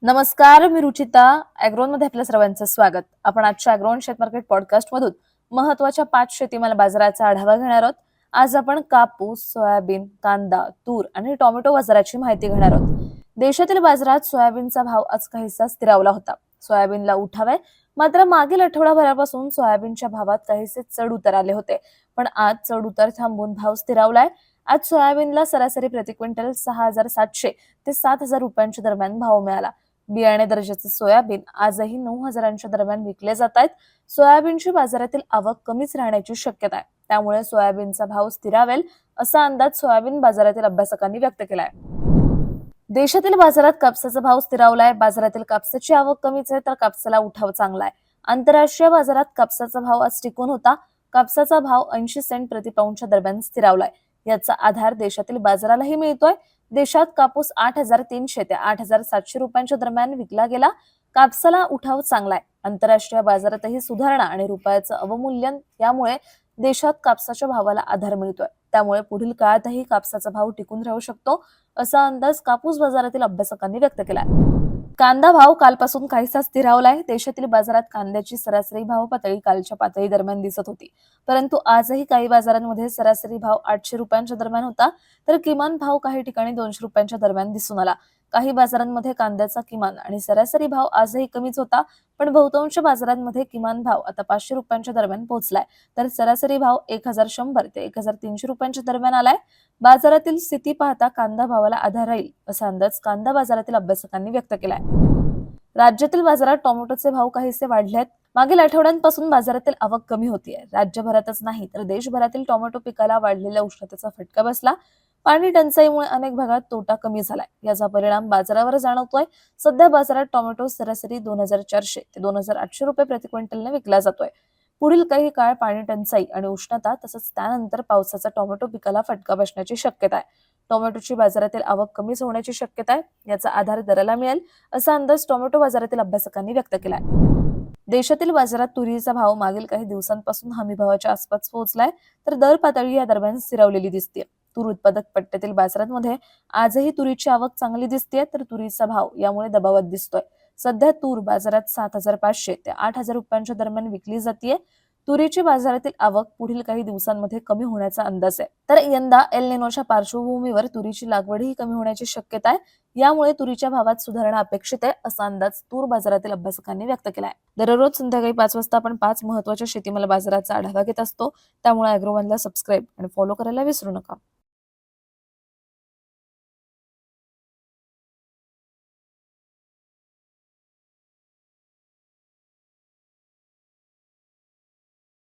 नमस्कार, मी रुचिता. मध्ये आपल्या सर्वांचं स्वागत. आपण आजच्या अॅग्रोन शेत मार्केट पॉडकास्ट मधून महत्वाच्या 5 शेतीमाल बाजाराचा आढावा घेणार आहोत. आज आपण कापूस, सोयाबीन, कांदा, तूर आणि टोमॅटो बाजाराची माहिती घेणार आहोत. देशातील बाजारात सोयाबीनचा भाव आज काहीसा स्थिरावला होता. सोयाबीनला उठाव आहे, मात्र मागील आठवडाभरापासून सोयाबीनच्या भावात काहीसे चढ उतार आले होते. पण आज चढ उतार थांबून भाव स्थिरावलाय. आज सोयाबीनला सरासरी प्रति क्विंटल 6,700 ते 7,000 रुपयांच्या दरम्यान भाव मिळाला. बियाणे दर्जाचे सोयाबीन आजही 9,000च्या दरम्यान विकले जात आहेत. सोयाबीनची बाजारातील आवक कमीच राहण्याची शक्यता आहे. त्यामुळे सोयाबीनचा भाव स्थिरावेल असा अंदाज सोयाबीन बाजारातील अभ्यासकांनी व्यक्त केलाय. देशातील बाजारात कापसाचा भाव स्थिरावलाय. बाजारातील कापसाची आवक कमीच आहे, तर कापसाला उठाव चांगला आहे. आंतरराष्ट्रीय बाजारात कापसाचा भाव आज टिकून होता. कापसाचा भाव 80 सेंट प्रति पाऊंडच्या दरम्यान स्थिरावलाय. याचा आधार देशातील बाजारालाही मिळतोय. देशात कापूस 8,300 ते 8,700 रुपयांच्या दरम्यान विकला गेला. कापसाला उठाव चांगला आहे. आंतरराष्ट्रीय बाजारातही सुधारणा आणि रुपयाचं अवमूल्यन यामुळे देशात कापसाच्या भावाला आधार मिळतोय. त्यामुळे पुढील काळातही कापसाचा भाव टिकून राहू शकतो असा अंदाज कापूस बाजारातील अभ्यासकांनी व्यक्त केलाय. कांदा भाव कालपासून काहीसा स्थिरावलाय. देशातील बाजारात कांद्याची सरासरी भाव पातळी कालच्या पातळी दरम्यान दिसत होती, परंतु आजही काही बाजारांमध्ये सरासरी भाव 800 रुपयांच्या दरम्यान होता, तर किमान भाव काही ठिकाणी 200 रुपयांच्या दरम्यान दिसून आला. काही बाजारांमध्ये कांद्याचा किमान आणि सरासरी भाव आजही कमीच होता, पण बहुतांश बाजारांमध्ये किमान भाव आता 500 रुपयांच्या दरम्यान पोहोचलाय, तर सरासरी भाव 1,100 ते 1,300 रुपयांच्या दरम्यान आलाय. बाजारातील स्थिती पाहता कांदा भावाला आधार राहील असा अंदाज कांदा बाजारातील अभ्यासकांनी व्यक्त केलाय. राज्यातील बाजारात टोमॅटोचे भाव काहीसे वाढलेत. मागील आठवड्यांपासून बाजारातील आवक कमी होतीये. राज्यभरातच नाही तर देशभरातील टोमॅटो पिकाला वाढलेल्या उष्णतेचा फटका बसला. पाणी टंचाईमुळे अनेक भागात तोटा कमी झालाय. याचा परिणाम बाजारावर जाणवतोय. सध्या बाजारात टोमॅटो सरासरी 2,400 ते 2,800 रुपये प्रति क्विंटलने विकला जातोय. पुढील काही काळ पाणी टंचाई आणि उष्णता तसंच त्यानंतर पावसाचा टोमॅटो पिकाला फटका बसण्याची शक्यता आहे. टोमॅटोची बाजारातील आवक कमीच होण्याची शक्यता आहे. याचा आधार दराला मिळेल असा अंदाज टोमॅटो बाजारातील अभ्यासकांनी व्यक्त केलाय. देशातील बाजारात तुरीचा भाव मागील काही दिवसांपासून हमीभावाच्या आसपास पोहोचलाय, तर दर पातळी या दरम्यान स्थिरावलेली दिसते. तूर उत्पादक पट्ट्यातील बाजारांमध्ये आजही तुरीची आवक चांगली दिसते, तर तुरीचा भाव यामुळे दबावात दिसतोय. सध्या तूर बाजारात 7,500 ते 8,000 रुपयांच्या दरम्यान विकली जाते. तुरीची बाजारातील आवक पुढील काही दिवसांमध्ये कमी होण्याचा अंदाज आहे. तर यंदा एल निनोच्या पार्श्वभूमीवर तुरीची लागवडही कमी होण्याची शक्यता आहे. यामुळे तुरीच्या भावात सुधारणा अपेक्षित आहे असा अंदाज तूर बाजारातील अभ्यासकांनी व्यक्त केलाय. दररोज संध्याकाळी 5 वाजता आपण 5 महत्वाच्या शेतीमाल बाजाराचा आढावा घेत असतो. त्यामुळे अॅग्रोवनला सबस्क्राईब आणि फॉलो करायला विसरू नका.